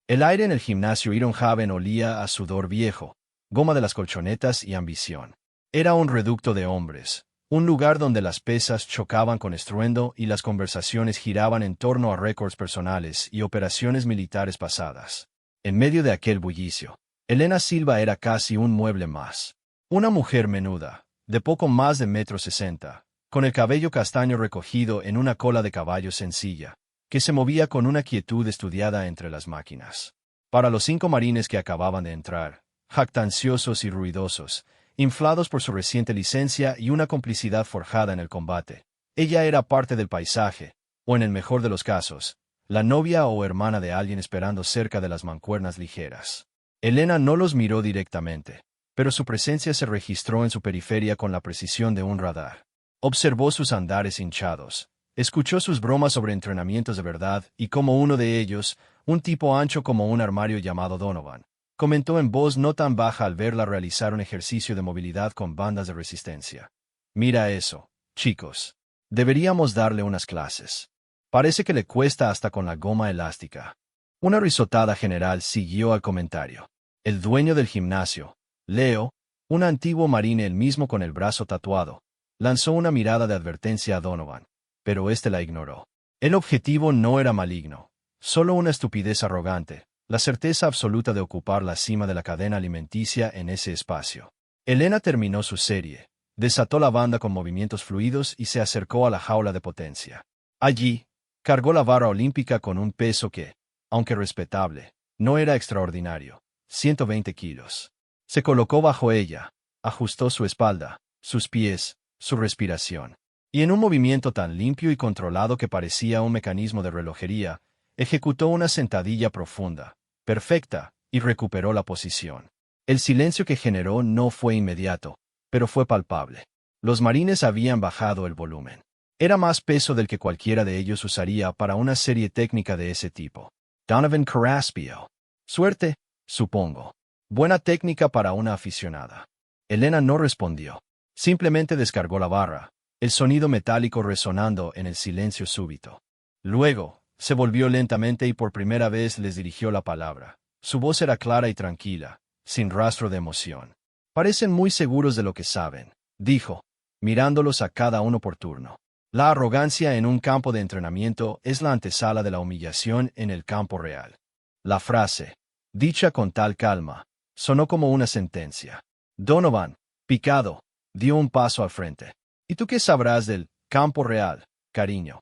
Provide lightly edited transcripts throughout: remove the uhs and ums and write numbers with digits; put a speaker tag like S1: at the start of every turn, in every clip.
S1: El aire en el gimnasio Iron Haven olía a sudor viejo, goma de las colchonetas y ambición. Era un reducto de hombres, un lugar donde las pesas chocaban con estruendo y las conversaciones giraban en torno a récords personales y operaciones militares pasadas. En medio de aquel bullicio, Elena Silva era casi un mueble más. Una mujer menuda, de poco más de 1,60 m, con el cabello castaño recogido en una cola de caballo sencilla, que se movía con una quietud estudiada entre las máquinas. Para los 5 marines que acababan de entrar, jactanciosos y ruidosos, inflados por su reciente licencia y una complicidad forjada en el combate, ella era parte del paisaje, o en el mejor de los casos, la novia o hermana de alguien esperando cerca de las mancuernas ligeras. Elena no los miró directamente, pero su presencia se registró en su periferia con la precisión de un radar. Observó sus andares hinchados, escuchó sus bromas sobre entrenamientos de verdad y cómo uno de ellos, un tipo ancho como un armario llamado Donovan, comentó en voz no tan baja al verla realizar un ejercicio de movilidad con bandas de resistencia. Mira eso, chicos. Deberíamos darle unas clases. Parece que le cuesta hasta con la goma elástica. Una risotada general siguió al comentario. El dueño del gimnasio, Leo, un antiguo marine el mismo con el brazo tatuado, lanzó una mirada de advertencia a Donovan, pero éste la ignoró. El objetivo no era maligno, solo una estupidez arrogante, la certeza absoluta de ocupar la cima de la cadena alimenticia en ese espacio. Elena terminó su serie, desató la banda con movimientos fluidos y se acercó a la jaula de potencia. Allí, cargó la barra olímpica con un peso que, aunque respetable, no era extraordinario, 120 kilos. Se colocó bajo ella, ajustó su espalda, sus pies, su respiración, y en un movimiento tan limpio y controlado que parecía un mecanismo de relojería, ejecutó una sentadilla profunda, perfecta, y recuperó la posición. El silencio que generó no fue inmediato, pero fue palpable. Los marines habían bajado el volumen. Era más peso del que cualquiera de ellos usaría para una serie técnica de ese tipo. Donovan Carraspio. Suerte, supongo. Buena técnica para una aficionada. Elena no respondió. Simplemente descargó la barra, el sonido metálico resonando en el silencio súbito. Luego, se volvió lentamente y por primera vez les dirigió la palabra. Su voz era clara y tranquila, sin rastro de emoción. Parecen muy seguros de lo que saben, dijo, mirándolos a cada uno por turno. La arrogancia en un campo de entrenamiento es la antesala de la humillación en el campo real. La frase, dicha con tal calma, sonó como una sentencia. Donovan, picado, dio un paso al frente. ¿Y tú qué sabrás del campo real, cariño?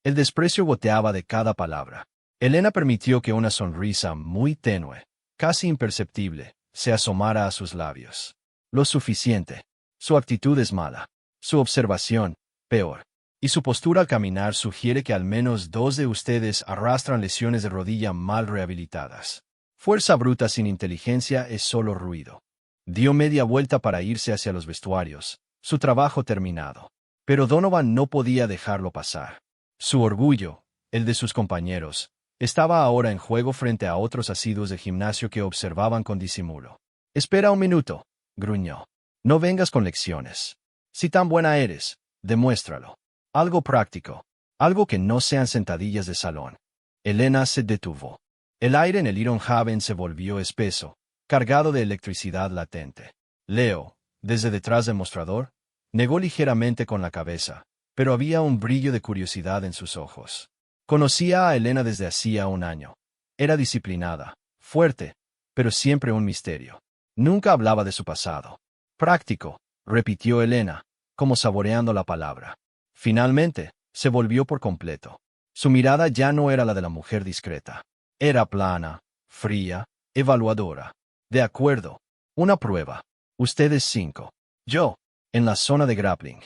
S1: El desprecio goteaba de cada palabra. Elena permitió que una sonrisa muy tenue, casi imperceptible, se asomara a sus labios. Lo suficiente. Su actitud es mala. Su observación, peor. Y su postura al caminar sugiere que al menos 2 de ustedes arrastran lesiones de rodilla mal rehabilitadas. Fuerza bruta sin inteligencia es solo ruido. Dio media vuelta para irse hacia los vestuarios, su trabajo terminado. Pero Donovan no podía dejarlo pasar. Su orgullo, el de sus compañeros, estaba ahora en juego frente a otros asiduos de gimnasio que observaban con disimulo. «Espera un minuto», gruñó. «No vengas con lecciones. Si tan buena eres, demuéstralo. Algo práctico, algo que no sean sentadillas de salón». Elena se detuvo. El aire en el Iron Haven se volvió espeso, cargado de electricidad latente. Leo, desde detrás del mostrador, negó ligeramente con la cabeza, pero había un brillo de curiosidad en sus ojos. Conocía a Elena desde hacía un año. Era disciplinada, fuerte, pero siempre un misterio. Nunca hablaba de su pasado. «Práctico», repitió Elena, como saboreando la palabra. Finalmente, se volvió por completo. Su mirada ya no era la de la mujer discreta. Era plana, fría, evaluadora. «De acuerdo. Una prueba. Ustedes 5. Yo, en la zona de grappling».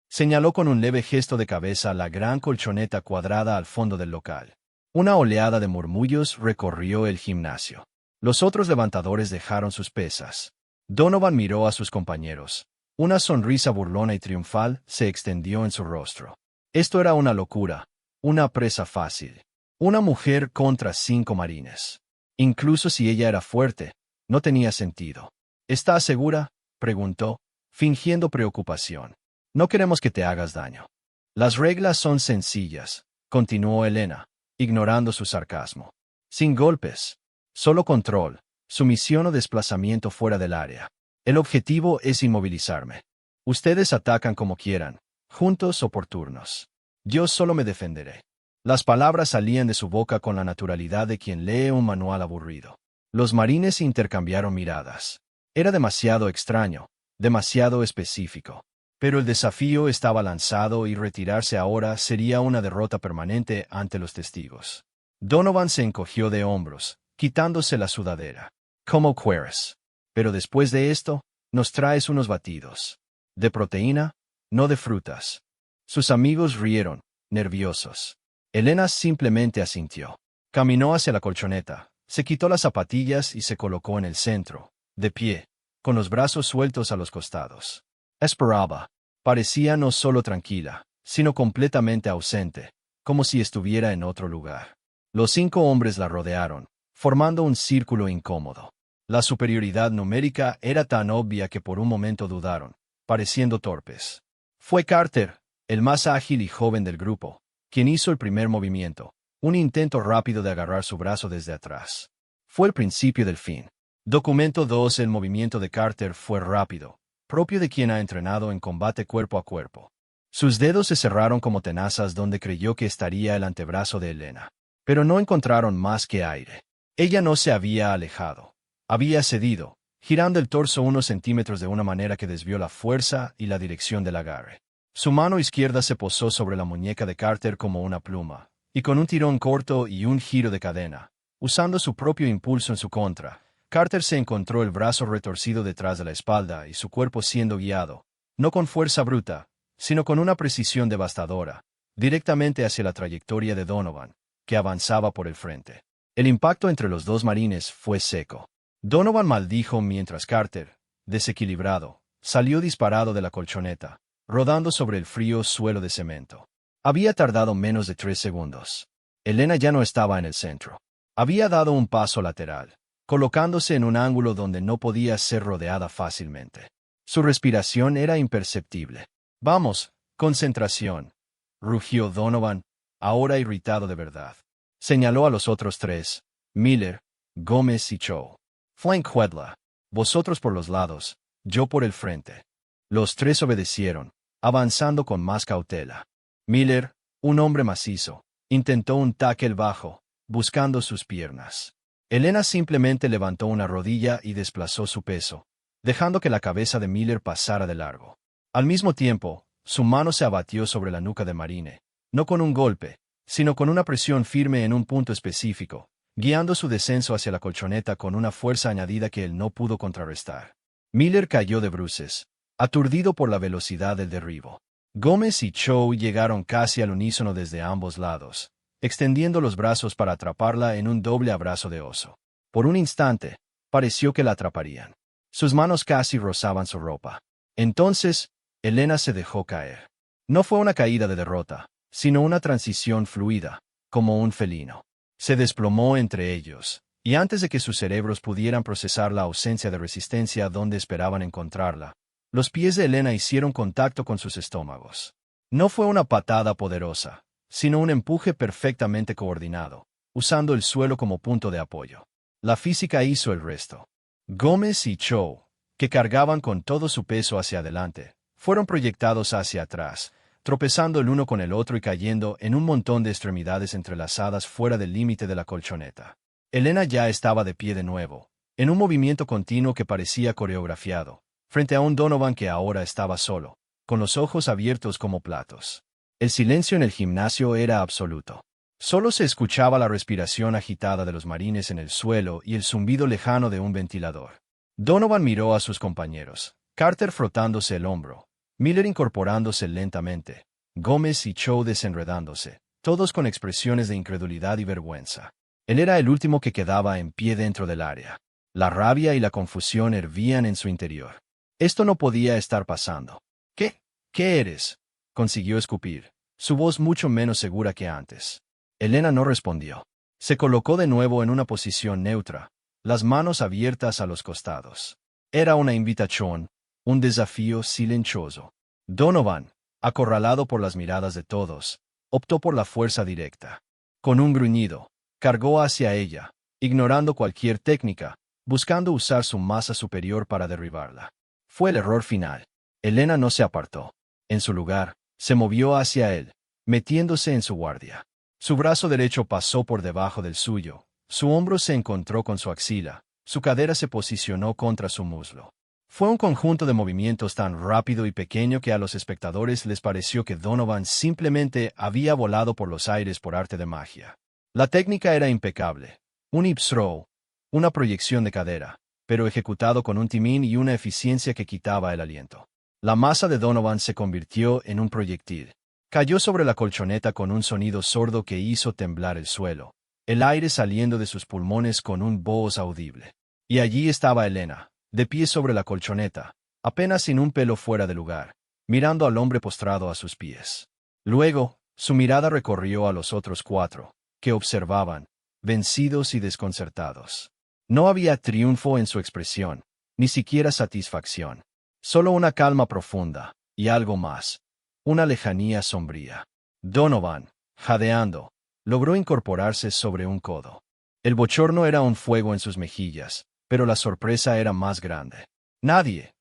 S1: Señaló con un leve gesto de cabeza la gran colchoneta cuadrada al fondo del local. Una oleada de murmullos recorrió el gimnasio. Los otros levantadores dejaron sus pesas. Donovan miró a sus compañeros. Una sonrisa burlona y triunfal se extendió en su rostro. Esto era una locura, una presa fácil. Una mujer contra 5 marines. Incluso si ella era fuerte, no tenía sentido. «¿Estás segura?», preguntó, fingiendo preocupación. «No queremos que te hagas daño». «Las reglas son sencillas», continuó Elena, ignorando su sarcasmo. «Sin golpes. Solo control, sumisión o desplazamiento fuera del área. El objetivo es inmovilizarme. Ustedes atacan como quieran, juntos o por turnos. Yo solo me defenderé. Las palabras salían de su boca con la naturalidad de quien lee un manual aburrido. Los marines intercambiaron miradas. Era demasiado extraño, demasiado específico. Pero el desafío estaba lanzado y retirarse ahora sería una derrota permanente ante los testigos. Donovan se encogió de hombros, quitándose la sudadera. ¿Cómo quieres? Pero después de esto, nos traes unos batidos. ¿De proteína? No de frutas. Sus amigos rieron, nerviosos. Elena simplemente asintió. Caminó hacia la colchoneta, se quitó las zapatillas y se colocó en el centro, de pie, con los brazos sueltos a los costados. Esperaba. Parecía no solo tranquila, sino completamente ausente, como si estuviera en otro lugar. Los 5 hombres la rodearon, formando un círculo incómodo. La superioridad numérica era tan obvia que por un momento dudaron, pareciendo torpes. Fue Carter, el más ágil y joven del grupo, quien hizo el primer movimiento, un intento rápido de agarrar su brazo desde atrás. Fue el principio del fin. Documento 2. El movimiento de Carter fue rápido, propio de quien ha entrenado en combate cuerpo a cuerpo. Sus dedos se cerraron como tenazas donde creyó que estaría el antebrazo de Elena. Pero no encontraron más que aire. Ella no se había alejado. Había cedido, girando el torso unos centímetros de una manera que desvió la fuerza y la dirección del agarre. Su mano izquierda se posó sobre la muñeca de Carter como una pluma, y con un tirón corto y un giro de cadena, usando su propio impulso en su contra, Carter se encontró el brazo retorcido detrás de la espalda y su cuerpo siendo guiado, no con fuerza bruta, sino con una precisión devastadora, directamente hacia la trayectoria de Donovan, que avanzaba por el frente. El impacto entre los 2 marines fue seco. Donovan maldijo mientras Carter, desequilibrado, salió disparado de la colchoneta, rodando sobre el frío suelo de cemento. Había tardado menos de 3 segundos. Elena ya no estaba en el centro. Había dado un paso lateral, colocándose en un ángulo donde no podía ser rodeada fácilmente. Su respiración era imperceptible. «Vamos, concentración», rugió Donovan, ahora irritado de verdad. Señaló a los otros 3, Miller, Gómez y Cho. «Flank Huedla. Vosotros por los lados, yo por el frente». Los 3 obedecieron, avanzando con más cautela. Miller, un hombre macizo, intentó un tackle bajo, buscando sus piernas. Elena simplemente levantó una rodilla y desplazó su peso, dejando que la cabeza de Miller pasara de largo. Al mismo tiempo, su mano se abatió sobre la nuca de Marine, no con un golpe, sino con una presión firme en un punto específico, guiando su descenso hacia la colchoneta con una fuerza añadida que él no pudo contrarrestar. Miller cayó de bruces, aturdido por la velocidad del derribo. Gómez y Cho llegaron casi al unísono desde ambos lados, extendiendo los brazos para atraparla en un doble abrazo de oso. Por un instante, pareció que la atraparían. Sus manos casi rozaban su ropa. Entonces, Elena se dejó caer. No fue una caída de derrota, sino una transición fluida, como un felino. Se desplomó entre ellos, y antes de que sus cerebros pudieran procesar la ausencia de resistencia donde esperaban encontrarla, los pies de Elena hicieron contacto con sus estómagos. No fue una patada poderosa, sino un empuje perfectamente coordinado, usando el suelo como punto de apoyo. La física hizo el resto. Gómez y Cho, que cargaban con todo su peso hacia adelante, fueron proyectados hacia atrás, tropezando el uno con el otro y cayendo en un montón de extremidades entrelazadas fuera del límite de la colchoneta. Elena ya estaba de pie de nuevo, en un movimiento continuo que parecía coreografiado, frente a un Donovan que ahora estaba solo, con los ojos abiertos como platos. El silencio en el gimnasio era absoluto. Solo se escuchaba la respiración agitada de los marines en el suelo y el zumbido lejano de un ventilador. Donovan miró a sus compañeros, Carter frotándose el hombro, Miller incorporándose lentamente, Gómez y Cho desenredándose, todos con expresiones de incredulidad y vergüenza. Él era el último que quedaba en pie dentro del área. La rabia y la confusión hervían en su interior. Esto no podía estar pasando. «¿Qué? ¿Qué eres?», consiguió escupir, su voz mucho menos segura que antes. Elena no respondió. Se colocó de nuevo en una posición neutra, las manos abiertas a los costados. Era una invitación, un desafío silencioso. Donovan, acorralado por las miradas de todos, optó por la fuerza directa. Con un gruñido, cargó hacia ella, ignorando cualquier técnica, buscando usar su masa superior para derribarla. Fue el error final. Elena no se apartó. En su lugar, se movió hacia él, metiéndose en su guardia. Su brazo derecho pasó por debajo del suyo, su hombro se encontró con su axila, su cadera se posicionó contra su muslo. Fue un conjunto de movimientos tan rápido y pequeño que a los espectadores les pareció que Donovan simplemente había volado por los aires por arte de magia. La técnica era impecable. Un hip throw, una proyección de cadera, pero ejecutado con un timón y una eficiencia que quitaba el aliento. La masa de Donovan se convirtió en un proyectil. Cayó sobre la colchoneta con un sonido sordo que hizo temblar el suelo, el aire saliendo de sus pulmones con un voz audible. Y allí estaba Elena, de pie sobre la colchoneta, apenas sin un pelo fuera de lugar, mirando al hombre postrado a sus pies. Luego, su mirada recorrió a los otros cuatro, que observaban, vencidos y desconcertados. No había triunfo en su expresión, ni siquiera satisfacción. Solo una calma profunda, y algo más. Una lejanía sombría. Donovan, jadeando, logró incorporarse sobre un codo. El bochorno era un fuego en sus mejillas, pero la sorpresa era más grande. Nadie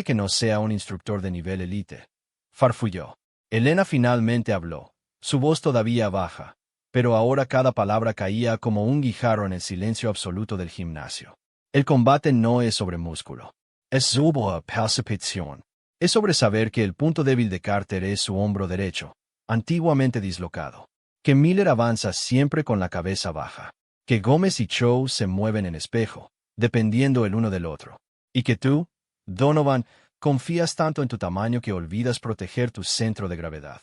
S1: que no sea un instructor de nivel élite, farfulló. Elena finalmente habló, su voz todavía baja, pero ahora cada palabra caía como un guijarro en el silencio absoluto del gimnasio. El combate no es sobre músculo. Es sobre percepción. Es sobre saber que el punto débil de Carter es su hombro derecho, antiguamente dislocado. Que Miller avanza siempre con la cabeza baja. Que Gómez y Cho se mueven en espejo, dependiendo el uno del otro. Y que tú, Donovan, confías tanto en tu tamaño que olvidas proteger tu centro de gravedad.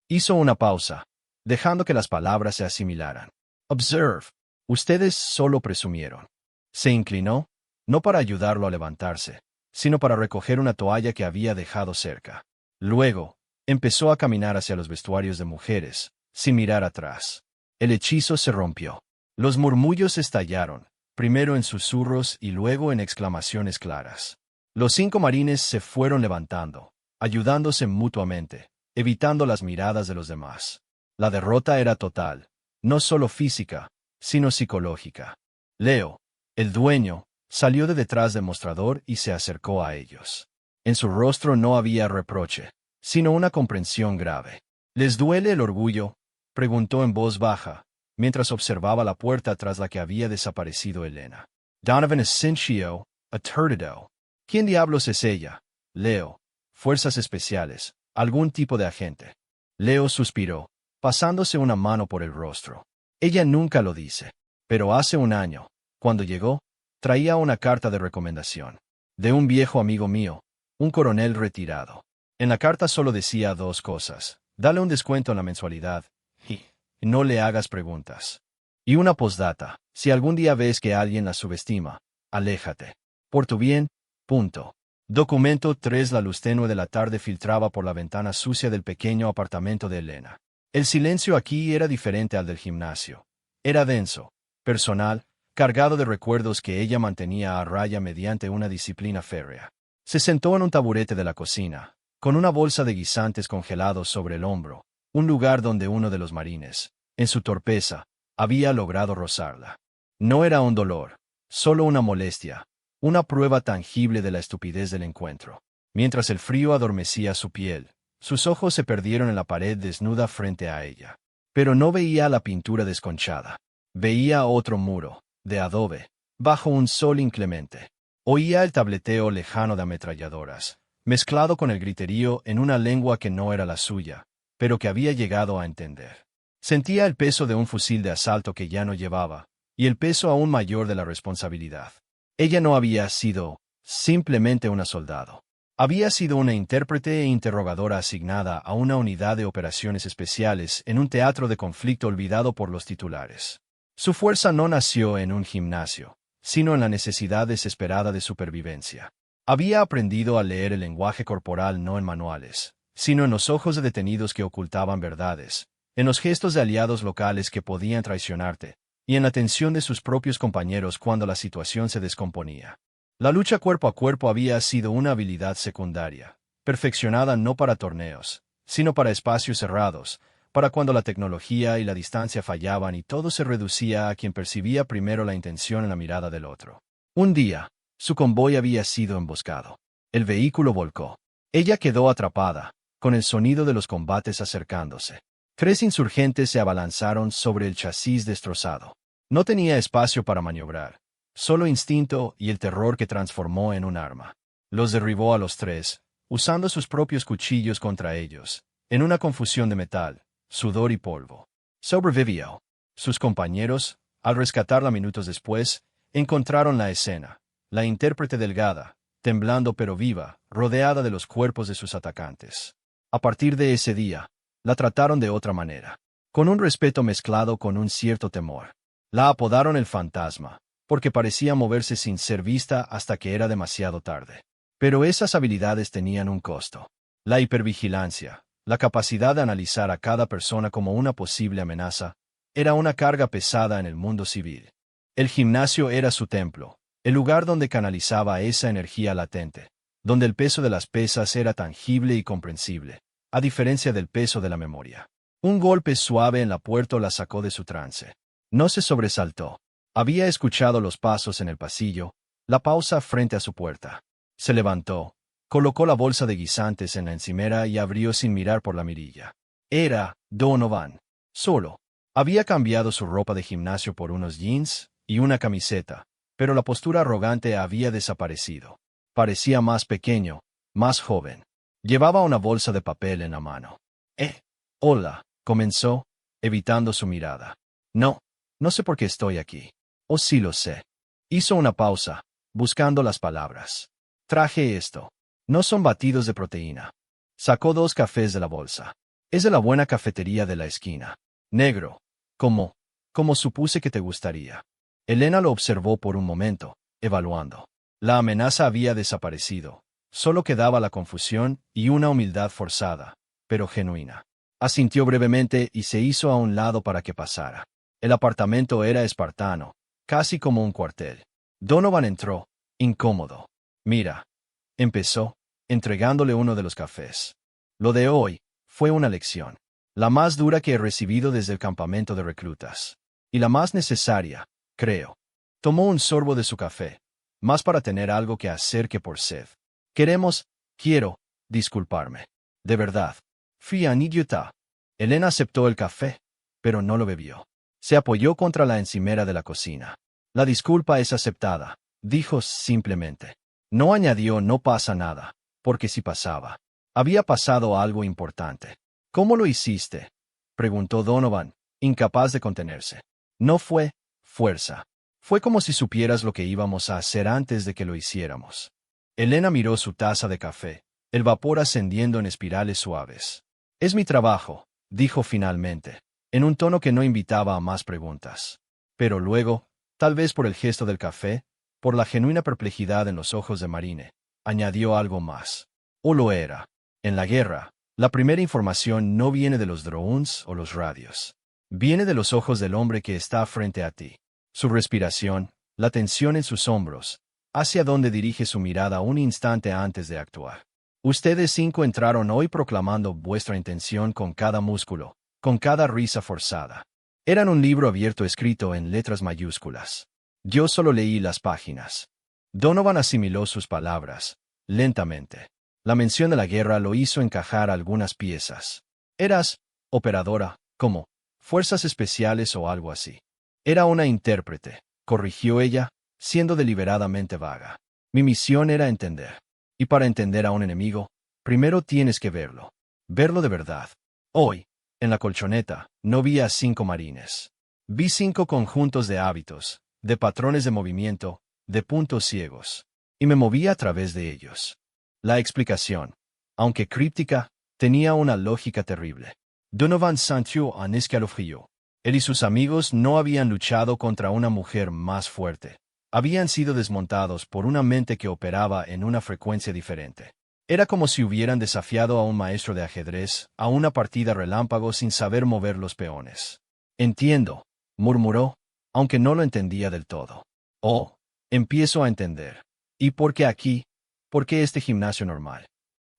S1: Hizo una pausa, dejando que las palabras se asimilaran. Observe. Ustedes solo presumieron. Se inclinó, no para ayudarlo a levantarse, sino para recoger una toalla que había dejado cerca. Luego, empezó a caminar hacia los vestuarios de mujeres, sin mirar atrás. El hechizo se rompió. Los murmullos estallaron, primero en susurros y luego en exclamaciones claras. Los 5 marines se fueron levantando, ayudándose mutuamente, evitando las miradas de los demás. La derrota era total, no solo física, sino psicológica. Leo, el dueño, salió de detrás del mostrador y se acercó a ellos. En su rostro no había reproche, sino una comprensión grave. ¿Les duele el orgullo?, preguntó en voz baja, mientras observaba la puerta tras la que había desaparecido Elena. Donovan Asensio, aturdido. ¿Quién diablos es ella? Leo. Fuerzas especiales, algún tipo de agente. Leo suspiró, pasándose una mano por el rostro. Ella nunca lo dice, pero hace un año, cuando llegó, traía una carta de recomendación. De un viejo amigo mío, un coronel retirado. En la carta solo decía 2 cosas. Dale un descuento en la mensualidad, y no le hagas preguntas. Y una postdata. Si algún día ves que alguien la subestima, aléjate. Por tu bien, punto. Documento 3. La luz tenue de la tarde filtraba por la ventana sucia del pequeño apartamento de Elena. El silencio aquí era diferente al del gimnasio. Era denso, personal, cargado de recuerdos que ella mantenía a raya mediante una disciplina férrea. Se sentó en un taburete de la cocina, con una bolsa de guisantes congelados sobre el hombro, un lugar donde uno de los marines, en su torpeza, había logrado rozarla. No era un dolor, solo una molestia, una prueba tangible de la estupidez del encuentro. Mientras el frío adormecía su piel, sus ojos se perdieron en la pared desnuda frente a ella. Pero no veía la pintura desconchada. Veía otro muro, de adobe, bajo un sol inclemente. Oía el tableteo lejano de ametralladoras, mezclado con el griterío en una lengua que no era la suya, pero que había llegado a entender. Sentía el peso de un fusil de asalto que ya no llevaba, y el peso aún mayor de la responsabilidad. Ella no había sido simplemente una soldado. Había sido una intérprete e interrogadora asignada a una unidad de operaciones especiales en un teatro de conflicto olvidado por los titulares. Su fuerza no nació en un gimnasio, sino en la necesidad desesperada de supervivencia. Había aprendido a leer el lenguaje corporal no en manuales, sino en los ojos de detenidos que ocultaban verdades, en los gestos de aliados locales que podían traicionarte, y en la tensión de sus propios compañeros cuando la situación se descomponía. La lucha cuerpo a cuerpo había sido una habilidad secundaria, perfeccionada no para torneos, sino para espacios cerrados, para cuando la tecnología y la distancia fallaban y todo se reducía a quien percibía primero la intención en la mirada del otro. Un día, su convoy había sido emboscado. El vehículo volcó. Ella quedó atrapada, con el sonido de los combates acercándose. 3 insurgentes se abalanzaron sobre el chasis destrozado. No tenía espacio para maniobrar, solo instinto y el terror que transformó en un arma. Los derribó a los 3, usando sus propios cuchillos contra ellos, en una confusión de metal, sudor y polvo. Sobrevivió. Sus compañeros, al rescatarla minutos después, encontraron la escena. La intérprete delgada, temblando pero viva, rodeada de los cuerpos de sus atacantes. A partir de ese día, la trataron de otra manera, con un respeto mezclado con un cierto temor. La apodaron el fantasma, porque parecía moverse sin ser vista hasta que era demasiado tarde. Pero esas habilidades tenían un costo. La hipervigilancia, la capacidad de analizar a cada persona como una posible amenaza, era una carga pesada en el mundo civil. El gimnasio era su templo, el lugar donde canalizaba esa energía latente, donde el peso de las pesas era tangible y comprensible, a diferencia del peso de la memoria. Un golpe suave en la puerta la sacó de su trance. No se sobresaltó. Había escuchado los pasos en el pasillo, la pausa frente a su puerta. Se levantó, colocó la bolsa de guisantes en la encimera y abrió sin mirar por la mirilla. Era Donovan. Solo. Había cambiado su ropa de gimnasio por unos jeans y una camiseta, pero la postura arrogante había desaparecido. Parecía más pequeño, más joven. Llevaba una bolsa de papel en la mano. Hola, comenzó, evitando su mirada. No sé por qué estoy aquí. Oh, sí lo sé. Hizo una pausa, buscando las palabras. Traje esto. No son batidos de proteína. Sacó 2 cafés de la bolsa. Es de la buena cafetería de la esquina. Negro. Como supuse que te gustaría. Elena lo observó por un momento, evaluando. La amenaza había desaparecido. Solo quedaba la confusión y una humildad forzada, pero genuina. Asintió brevemente y se hizo a un lado para que pasara. El apartamento era espartano, casi como un cuartel. Donovan entró, incómodo. Mira, empezó, entregándole uno de los cafés. Lo de hoy fue una lección, la más dura que he recibido desde el campamento de reclutas. Y la más necesaria, creo. Tomó un sorbo de su café, más para tener algo que hacer que por sed. Quiero, disculparme. De verdad. Fui an idiota. Elena aceptó el café, pero no lo bebió. Se apoyó contra la encimera de la cocina. La disculpa es aceptada, dijo simplemente. No añadió no pasa nada, porque si pasaba. Había pasado algo importante. ¿Cómo lo hiciste?, preguntó Donovan, incapaz de contenerse. No fue fuerza. Fue como si supieras lo que íbamos a hacer antes de que lo hiciéramos. Elena miró su taza de café, el vapor ascendiendo en espirales suaves. Es mi trabajo, dijo finalmente, en un tono que no invitaba a más preguntas. Pero luego, tal vez por el gesto del café, por la genuina perplejidad en los ojos de Marine, añadió algo más. O lo era. En la guerra, la primera información no viene de los drones o los radios. Viene de los ojos del hombre que está frente a ti. Su respiración, la tensión en sus hombros, hacia dónde dirige su mirada un instante antes de actuar. Ustedes 5 entraron hoy proclamando vuestra intención con cada músculo, con cada risa forzada. Eran un libro abierto escrito en letras mayúsculas. Yo solo leí las páginas. Donovan asimiló sus palabras, lentamente. La mención de la guerra lo hizo encajar algunas piezas. Eras operadora, como fuerzas especiales o algo así. Era una intérprete, corrigió ella, siendo deliberadamente vaga. Mi misión era entender. Y para entender a un enemigo, primero tienes que verlo. Verlo de verdad. Hoy, en la colchoneta, no vi a 5 marines. Vi 5 conjuntos de hábitos, de patrones de movimiento, de puntos ciegos. Y me moví a través de ellos. La explicación, aunque críptica, tenía una lógica terrible. Donovan sintió un escalofrío. Él y sus amigos no habían luchado contra una mujer más fuerte. Habían sido desmontados por una mente que operaba en una frecuencia diferente. Era como si hubieran desafiado a un maestro de ajedrez a una partida relámpago sin saber mover los peones. Entiendo, murmuró, aunque no lo entendía del todo. Oh, empiezo a entender. ¿Y por qué aquí? ¿Por qué este gimnasio normal?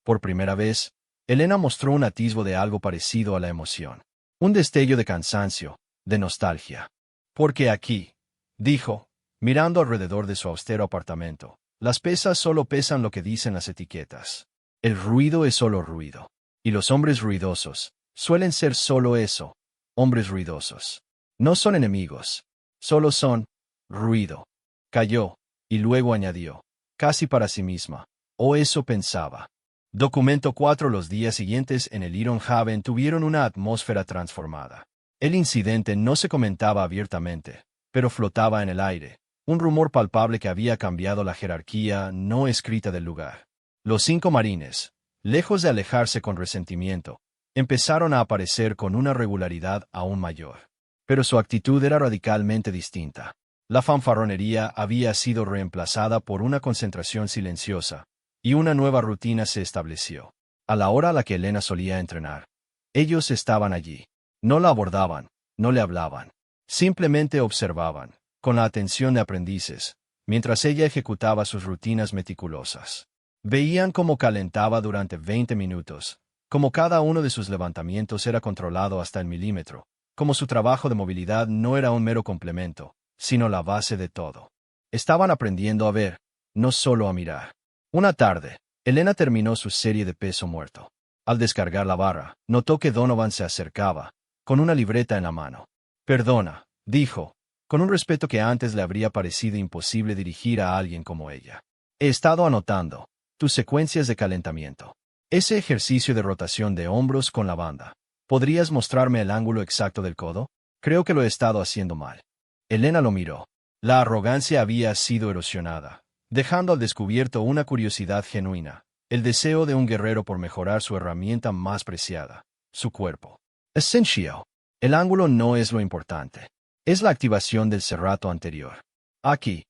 S1: Por primera vez, Elena mostró un atisbo de algo parecido a la emoción. Un destello de cansancio, de nostalgia. Porque aquí, dijo, mirando alrededor de su austero apartamento, las pesas solo pesan lo que dicen las etiquetas. El ruido es solo ruido. Y los hombres ruidosos suelen ser solo eso, hombres ruidosos. No son enemigos, solo son ruido. Calló, y luego añadió, casi para sí misma, o eso pensaba. Documento 4. Los días siguientes en el Iron Haven tuvieron una atmósfera transformada. El incidente no se comentaba abiertamente, pero flotaba en el aire, un rumor palpable que había cambiado la jerarquía no escrita del lugar. Los 5 marines, lejos de alejarse con resentimiento, empezaron a aparecer con una regularidad aún mayor. Pero su actitud era radicalmente distinta. La fanfarronería había sido reemplazada por una concentración silenciosa, y una nueva rutina se estableció. A la hora a la que Elena solía entrenar, ellos estaban allí. No la abordaban, no le hablaban. Simplemente observaban, con la atención de aprendices, mientras ella ejecutaba sus rutinas meticulosas. Veían cómo calentaba durante 20 minutos, cómo cada uno de sus levantamientos era controlado hasta el milímetro, cómo su trabajo de movilidad no era un mero complemento, sino la base de todo. Estaban aprendiendo a ver, no solo a mirar. Una tarde, Elena terminó su serie de peso muerto. Al descargar la barra, notó que Donovan se acercaba, con una libreta en la mano. Perdona, dijo, con un respeto que antes le habría parecido imposible dirigir a alguien como ella. He estado anotando tus secuencias de calentamiento. Ese ejercicio de rotación de hombros con la banda. ¿Podrías mostrarme el ángulo exacto del codo? Creo que lo he estado haciendo mal. Elena lo miró. La arrogancia había sido erosionada, dejando al descubierto una curiosidad genuina, el deseo de un guerrero por mejorar su herramienta más preciada, su cuerpo. Essential. El ángulo no es lo importante. Es la activación del serrato anterior. Aquí.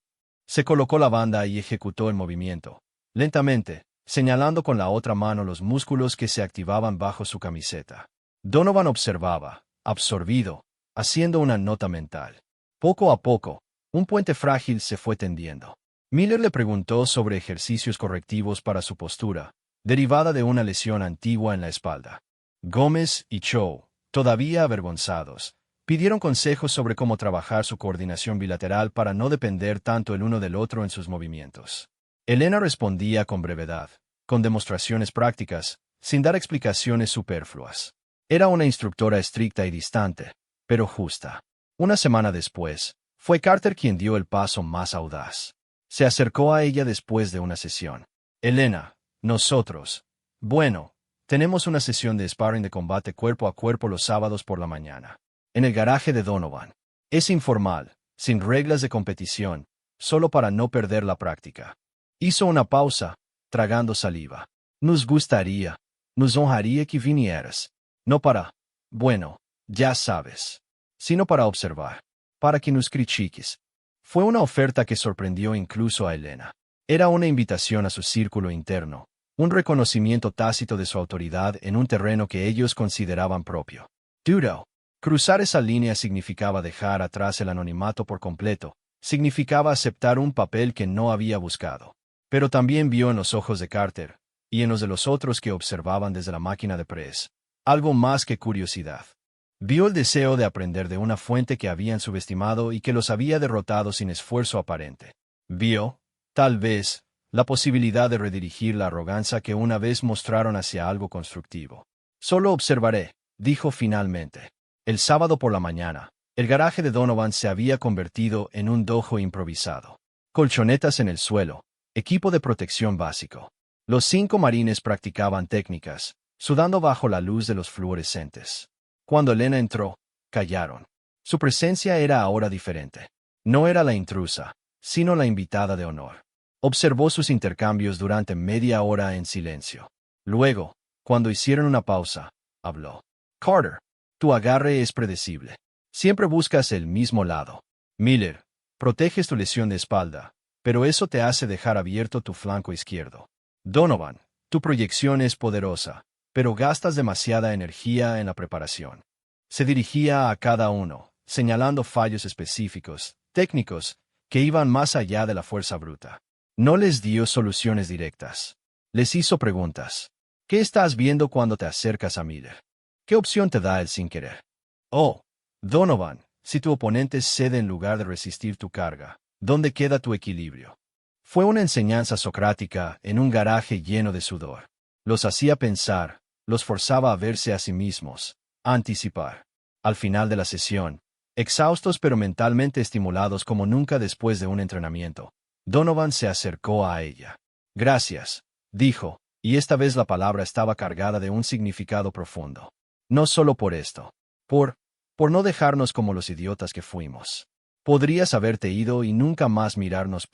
S1: Se colocó la banda y ejecutó el movimiento, lentamente, señalando con la otra mano los músculos que se activaban bajo su camiseta. Donovan observaba, absorbido, haciendo una nota mental. Poco a poco, un puente frágil se fue tendiendo. Miller le preguntó sobre ejercicios correctivos para su postura, derivada de una lesión antigua en la espalda. Gómez y Cho, todavía avergonzados, pidieron consejos sobre cómo trabajar su coordinación bilateral para no depender tanto el uno del otro en sus movimientos. Elena respondía con brevedad, con demostraciones prácticas, sin dar explicaciones superfluas. Era una instructora estricta y distante, pero justa. Una semana después, fue Carter quien dio el paso más audaz. Se acercó a ella después de una sesión. Elena, nosotros. Bueno, tenemos una sesión de sparring de combate cuerpo a cuerpo los sábados por la mañana. En el garaje de Donovan. Es informal, sin reglas de competición, solo para no perder la práctica. Hizo una pausa, tragando saliva. Nos honraría que vinieras. No para, bueno, ya sabes, sino para observar, para que nos critiques. Fue una oferta que sorprendió incluso a Elena. Era una invitación a su círculo interno, un reconocimiento tácito de su autoridad en un terreno que ellos consideraban propio. Duro. Cruzar esa línea significaba dejar atrás el anonimato por completo, significaba aceptar un papel que no había buscado. Pero también vio en los ojos de Carter, y en los de los otros que observaban desde la máquina de press, algo más que curiosidad. Vio el deseo de aprender de una fuente que habían subestimado y que los había derrotado sin esfuerzo aparente. Vio, tal vez, la posibilidad de redirigir la arrogancia que una vez mostraron hacia algo constructivo. Solo observaré, dijo finalmente. El sábado por la mañana, el garaje de Donovan se había convertido en un dojo improvisado. Colchonetas en el suelo, equipo de protección básico. Los 5 marines practicaban técnicas, sudando bajo la luz de los fluorescentes. Cuando Elena entró, callaron. Su presencia era ahora diferente. No era la intrusa, sino la invitada de honor. Observó sus intercambios durante media hora en silencio. Luego, cuando hicieron una pausa, habló. Carter, tu agarre es predecible. Siempre buscas el mismo lado. Miller, proteges tu lesión de espalda, pero eso te hace dejar abierto tu flanco izquierdo. Donovan, tu proyección es poderosa, pero gastas demasiada energía en la preparación. Se dirigía a cada uno, señalando fallos específicos, técnicos, que iban más allá de la fuerza bruta. No les dio soluciones directas. Les hizo preguntas. ¿Qué estás viendo cuando te acercas a Miller? ¿Qué opción te da él sin querer? Oh, Donovan, si tu oponente cede en lugar de resistir tu carga, ¿dónde queda tu equilibrio? Fue una enseñanza socrática en un garaje lleno de sudor. Los hacía pensar, los forzaba a verse a sí mismos, a anticipar. Al final de la sesión, exhaustos pero mentalmente estimulados como nunca después de un entrenamiento, Donovan se acercó a ella. Gracias, dijo, y esta vez la palabra estaba cargada de un significado profundo. No solo por esto. Por no dejarnos como los idiotas que fuimos. Podrías haberte ido y nunca más mirarnos.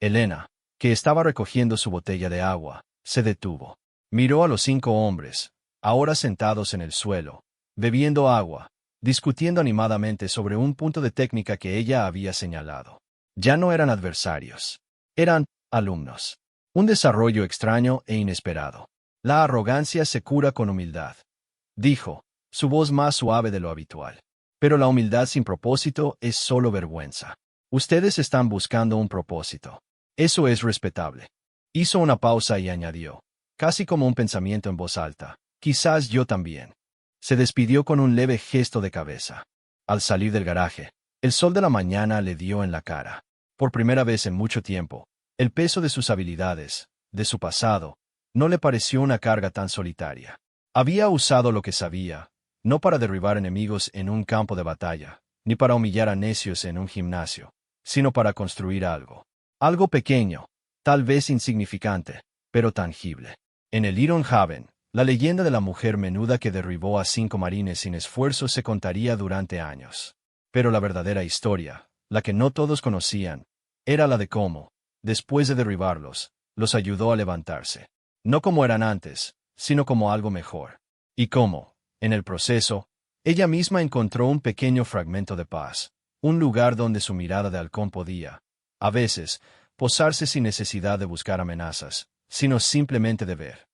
S1: Elena, que estaba recogiendo su botella de agua, se detuvo. Miró a los 5 hombres, ahora sentados en el suelo, bebiendo agua, discutiendo animadamente sobre un punto de técnica que ella había señalado. Ya no eran adversarios. Eran alumnos. Un desarrollo extraño e inesperado. La arrogancia se cura con humildad, dijo, su voz más suave de lo habitual. Pero la humildad sin propósito es solo vergüenza. Ustedes están buscando un propósito. Eso es respetable. Hizo una pausa y añadió, casi como un pensamiento en voz alta, quizás yo también. Se despidió con un leve gesto de cabeza. Al salir del garaje, el sol de la mañana le dio en la cara. Por primera vez en mucho tiempo, el peso de sus habilidades, de su pasado, no le pareció una carga tan solitaria. Había usado lo que sabía, no para derribar enemigos en un campo de batalla, ni para humillar a necios en un gimnasio, sino para construir algo. Algo pequeño, tal vez insignificante, pero tangible. En el Iron Haven, la leyenda de la mujer menuda que derribó a 5 marines sin esfuerzo se contaría durante años. Pero la verdadera historia, la que no todos conocían, era la de cómo, después de derribarlos, los ayudó a levantarse. No como eran antes, sino como algo mejor. Y cómo, en el proceso, ella misma encontró un pequeño fragmento de paz, un lugar donde su mirada de halcón podía, a veces, posarse sin necesidad de buscar amenazas, sino simplemente de ver.